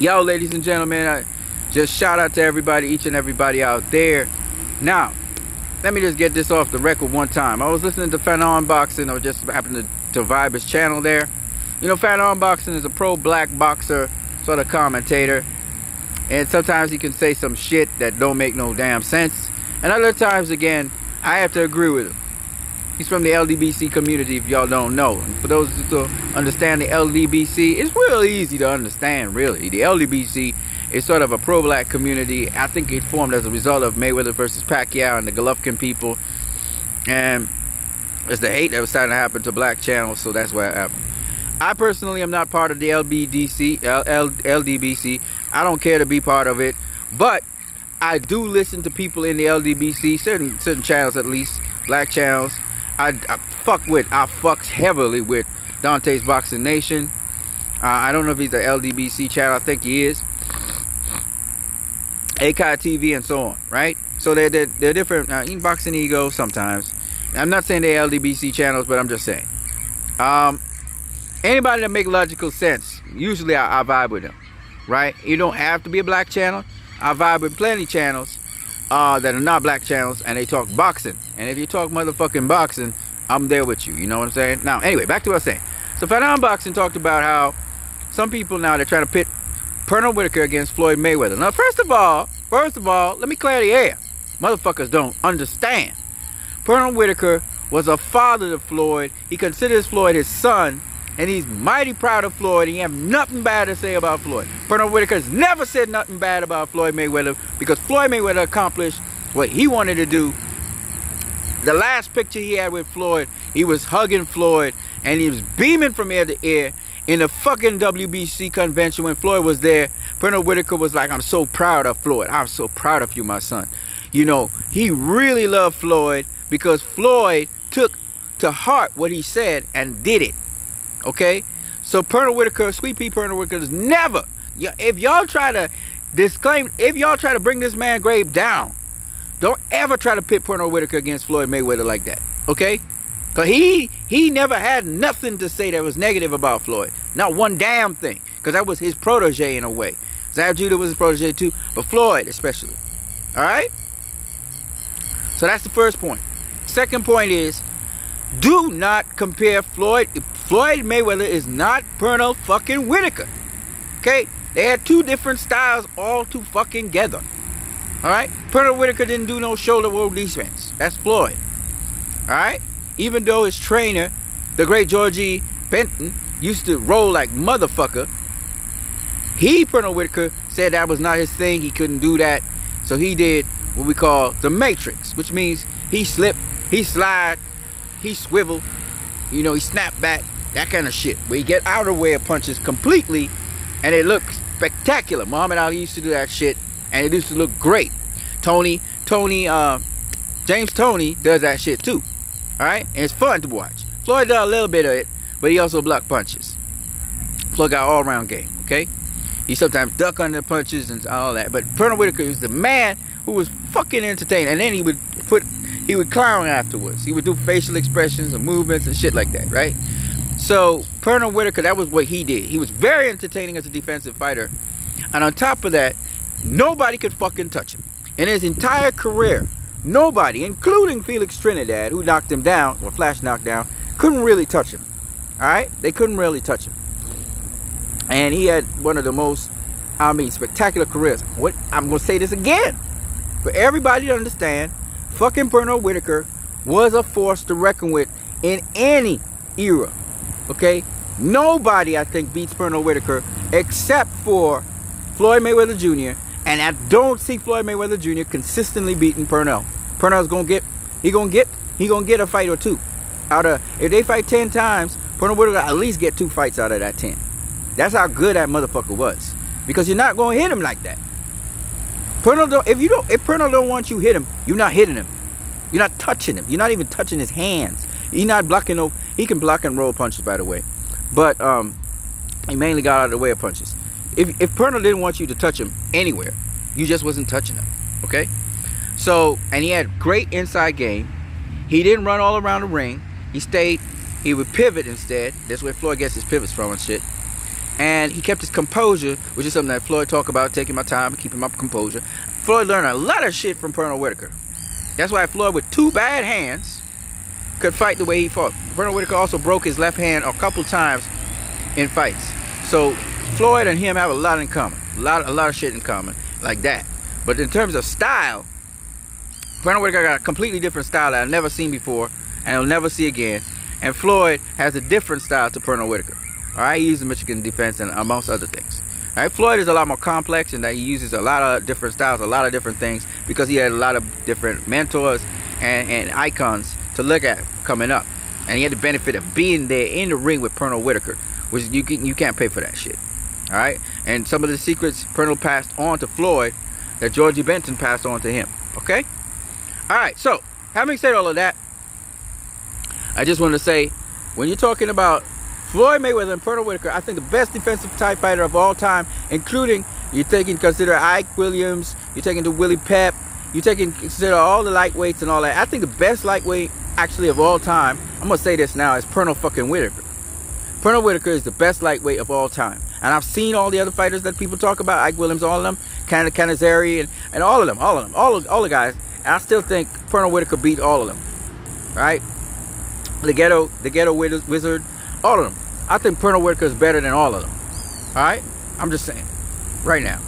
Yo, ladies and gentlemen, just shout out to everybody, each and everybody out there. Now, let me just get this off the record one time. I was listening to Pernell Unboxing. I just happened to vibe his channel there. You know, Pernell Unboxing is a pro-black boxer sort of commentator. And sometimes he can say some shit that don't make no damn sense. And other times, again, I have to agree with him. He's from the LDBC community, if y'all don't know. And for those who don't understand the LDBC, it's real easy to understand, really. The LDBC is sort of a pro-black community. I think it formed as a result of Mayweather versus Pacquiao and the Golovkin people. And it's the hate that was starting to happen to black channels, so that's what happened. I personally am not part of the LDBC. I don't care to be part of it. But I do listen to people in the LDBC, certain channels at least, black channels. I fucks heavily with Dante's Boxing Nation. I don't know if he's the LDBC channel. I think he is. AKI TV and so on, right? So they're different. Boxing Ego sometimes. I'm not saying they're LDBC channels, but I'm just saying. Anybody that make logical sense, usually I vibe with them, right? You don't have to be a black channel. I vibe with plenty channels that are not black channels, and they talk boxing. And if you talk motherfucking boxing, I'm there with you. You know what I'm saying? Now, anyway, back to what I was saying. So Pernell Unboxing talked about how some people now, they're trying to pit Pernell Whitaker against Floyd Mayweather. Now, first of all, let me clear the air. Motherfuckers don't understand. Pernell Whitaker was a father to Floyd. He considers Floyd his son, and he's mighty proud of Floyd. He have nothing bad to say about Floyd. Pernell Whitaker's never said nothing bad about Floyd Mayweather because Floyd Mayweather accomplished what he wanted to do. The last picture he had with Floyd, he was hugging Floyd, and he was beaming from ear to ear in the fucking WBC convention when Floyd was there. Pernell Whitaker was like, I'm so proud of Floyd. I'm so proud of you, my son. You know, he really loved Floyd because Floyd took to heart what he said and did it. Okay? So Pernell Whitaker, Sweet Pea Pernell Whitaker is never, if y'all try to bring this man grave down, don't ever try to pit Pernell Whitaker against Floyd Mayweather like that. Okay? Because he never had nothing to say that was negative about Floyd. Not one damn thing. Because that was his protege in a way. Zab Judah was his protege too. But Floyd especially. Alright? So that's the first point. Second point is, do not compare Floyd. Floyd Mayweather is not Pernell fucking Whitaker. Okay? They had two different styles all too fucking together. Alright? Pernell Whitaker didn't do no shoulder roll defense. That's Floyd. Alright? Even though his trainer, the great Georgie Benton, used to roll like motherfucker, Pernell Whitaker, said that was not his thing. He couldn't do that. So he did what we call the Matrix, which means he slipped, he slide, he swivel, you know, he snap back, that kind of shit. Where he get out of the way of punches completely, and it looks spectacular. Muhammad Ali used to do that shit, and it used to look great. James Toney does that shit too. Alright? And it's fun to watch. Floyd does a little bit of it, but he also block punches. Floyd got all around game, okay? He sometimes duck under the punches and all that. But Pernell Whitaker is the man who was fucking entertaining. And then he would clown afterwards. He would do facial expressions and movements and shit like that, right? So Pernell Whitaker, that was what he did. He was very entertaining as a defensive fighter. And on top of that, nobody could fucking touch him. In his entire career, nobody, including Felix Trinidad, who knocked him down, or flash knockdown, couldn't really touch him. Alright? They couldn't really touch him. And he had one of the most, spectacular careers. I'm going to say this again. For everybody to understand, fucking Pernell Whitaker was a force to reckon with in any era. Okay? Nobody, I think, beats Pernell Whitaker except for Floyd Mayweather Jr. And I don't see Floyd Mayweather Jr. consistently beating Pernell. Pernell's gonna get a fight or two. If they fight 10 times, Pernell Whitaker at least get 2 fights out of that 10. That's how good that motherfucker was. Because you're not gonna hit him like that. If Pernell don't want you to hit him, you're not hitting him. You're not touching him. You're not even touching his hands. He's not blocking he can block and roll punches, by the way. But he mainly got out of the way of punches. If Pernell didn't want you to touch him anywhere, you just wasn't touching him. Okay? So, and he had great inside game. He didn't run all around the ring. He would pivot instead. That's where Floyd gets his pivots from and shit. And he kept his composure, which is something that Floyd talked about, taking my time, keeping my composure. Floyd learned a lot of shit from Pernell Whitaker. That's why Floyd, with 2 bad hands, could fight the way he fought. Pernell Whitaker also broke his left hand a couple times in fights. So Floyd and him have a lot in common. A lot of shit in common, like that. But in terms of style, Pernell Whitaker got a completely different style that I've never seen before, and I'll never see again. And Floyd has a different style to Pernell Whitaker. Alright, he uses Michigan defense and amongst other things. Alright, Floyd is a lot more complex in that he uses a lot of different styles, a lot of different things, because he had a lot of different mentors and icons to look at coming up. And he had the benefit of being there in the ring with Pernell Whitaker, which you can't pay for that shit. Alright? And some of the secrets Pernell passed on to Floyd that Georgie Benton passed on to him. Okay? Alright, so having said all of that, I just want to say, when you're talking about Floyd Mayweather and Pernell Whitaker, I think the best defensive type fighter of all time, including, you're taking consider Ike Williams, you're taking the Willie Pep, you're taking consider all the lightweights and all that. I think the best lightweight actually of all time, I'm gonna say this now, is Pernell fucking Whitaker. Pernell Whitaker is the best lightweight of all time. And I've seen all the other fighters that people talk about, Ike Williams, all of them, Canizeri, and all of them, all the guys. And I still think Pernell Whitaker beat all of them, right? The ghetto wizard, all of them. I think Pernell Whitaker is better than all of them. All right, I'm just saying, right now.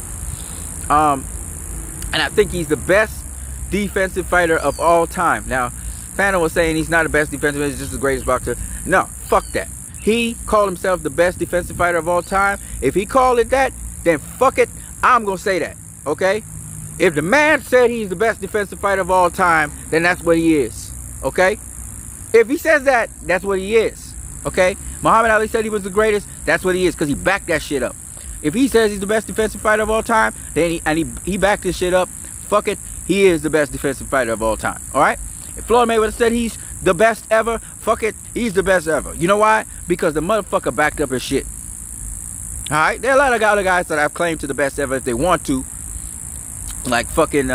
And I think he's the best defensive fighter of all time. Now, Pernell was saying he's not the best defensive fighter, he's just the greatest boxer. No, fuck that. He called himself the best defensive fighter of all time. If he called it that, then fuck it, I'm gonna say that. Okay? If the man said he's the best defensive fighter of all time, then that's what he is. Okay? If he says that, that's what he is. Okay? Muhammad Ali said he was the greatest, that's what he is, because he backed that shit up. If he says he's the best defensive fighter of all time, then he backed this shit up, fuck it, he is the best defensive fighter of all time. Alright? If Floyd Mayweather said he's the best ever, fuck it, he's the best ever. You know why? Because the motherfucker backed up his shit. Alright? There are a lot of other guys that I've claimed to the best ever if they want to. Like fucking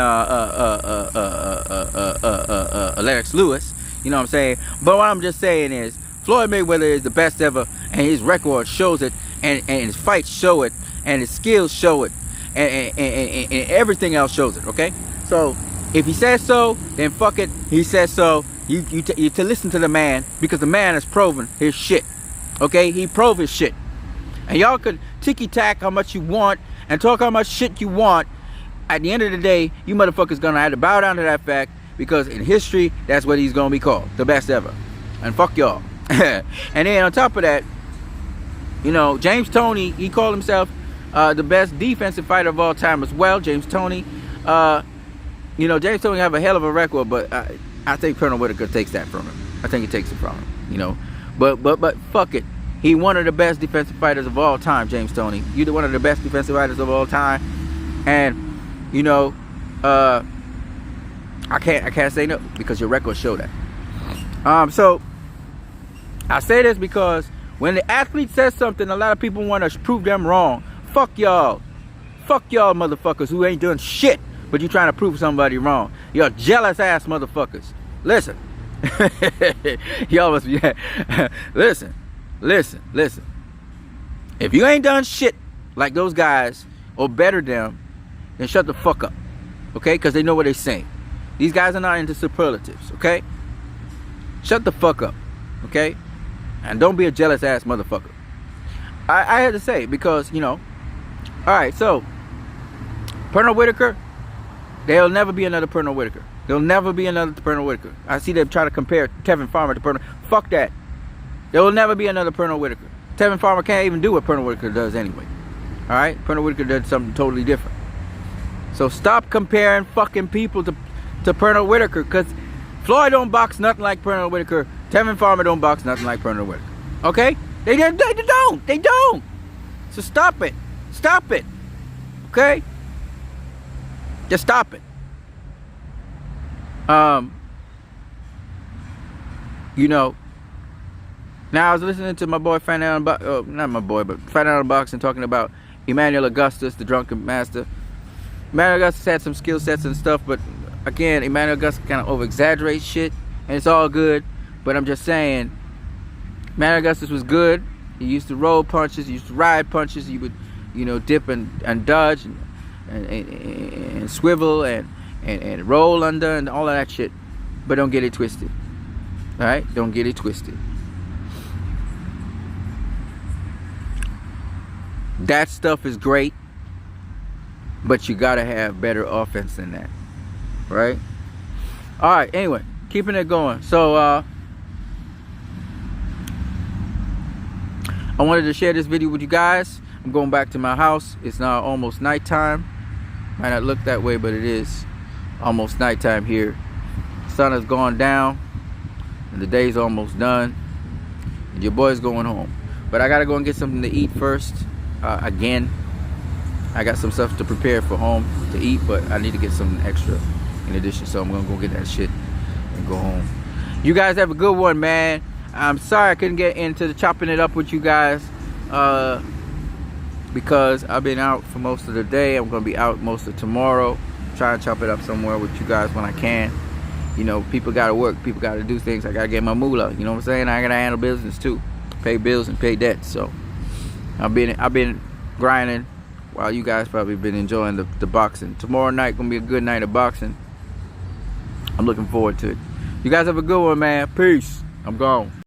Lennox Lewis. You know what I'm saying? But what I'm just saying is, Floyd Mayweather is the best ever, and his record shows it, and his fights show it, and his skills show it, and everything else shows it, okay? So, if he says so, then fuck it, he says so. You to listen to the man, because the man has proven his shit, okay? He proved his shit. And y'all could ticky-tack how much you want, and talk how much shit you want. At the end of the day, you motherfuckers gonna have to bow down to that fact, because in history, that's what he's gonna be called, the best ever. And fuck y'all. And then on top of that, you know, James Toney, he called himself the best defensive fighter of all time as well. James Toney, you know, James Toney have a hell of a record, but I think Pernell Whitaker takes that from him. I think he takes it from him, you know. But fuck it, he one of the best defensive fighters of all time, James Toney. You're one of the best defensive fighters of all time, and you know, I can't say no, because your record show that. So I say this because when the athlete says something, a lot of people want to prove them wrong. Fuck y'all. Fuck y'all motherfuckers who ain't doing shit, but you trying to prove somebody wrong. Y'all jealous ass motherfuckers. Listen. Y'all must be listen. If you ain't done shit like those guys or better them, then shut the fuck up. Okay? Because they know what they're saying. These guys are not into superlatives. Okay? Shut the fuck up. Okay? And don't be a jealous ass motherfucker. I had to say, because, you know, alright, so Pernell Whitaker, there'll never be another Pernell Whitaker. There'll never be another Pernell Whitaker. I see them try to compare Tevin Farmer to Pernell. Fuck that. There will never be another Pernell Whitaker. Tevin Farmer can't even do what Pernell Whitaker does anyway. Alright? Pernell Whitaker does something totally different. So stop comparing fucking people to Pernell Whitaker, because Floyd don't box nothing like Pernell Whitaker. Tevin Farmer don't box nothing like Pernell Whitaker. Okay? They don't. So stop it. Stop it. Okay? Just stop it. You know, now I was listening to my boy Pernell, not my boy, but Pernell Boxing, talking about Emmanuel Augustus, the drunken master. Emmanuel Augustus had some skill sets and stuff, but again, Emmanuel Augustus kind of over-exaggerates shit, and it's all good. But I'm just saying, Emmanuel Augustus was good, You used to roll punches. You used to ride punches. You would, dip and dodge and swivel and roll under and all of that shit. But don't get it twisted. All right? Don't get it twisted. That stuff is great, but you gotta have better offense than that, right? All right. Anyway, keeping it going. So I wanted to share this video with you guys. I'm going back to my house. It's now almost nighttime. Might not look that way, but it is almost nighttime here. Sun has gone down, and the day's almost done. And your boy's going home, but I gotta go and get something to eat first. Again, I got some stuff to prepare for home to eat, but I need to get something extra in addition, so I'm gonna go get that shit and go home. You guys have a good one, man. I'm sorry I couldn't get into the chopping it up with you guys because I've been out for most of the day. I'm gonna be out most of tomorrow. Try and chop it up somewhere with you guys when I can. People gotta work, people gotta do things. I gotta get my moolah, you know what I'm saying? I gotta handle business too, pay bills and pay debts. So I've been grinding while you guys probably been enjoying the boxing. Tomorrow night gonna be a good night of boxing. I'm looking forward to it. You guys have a good one, man. Peace. I'm gone.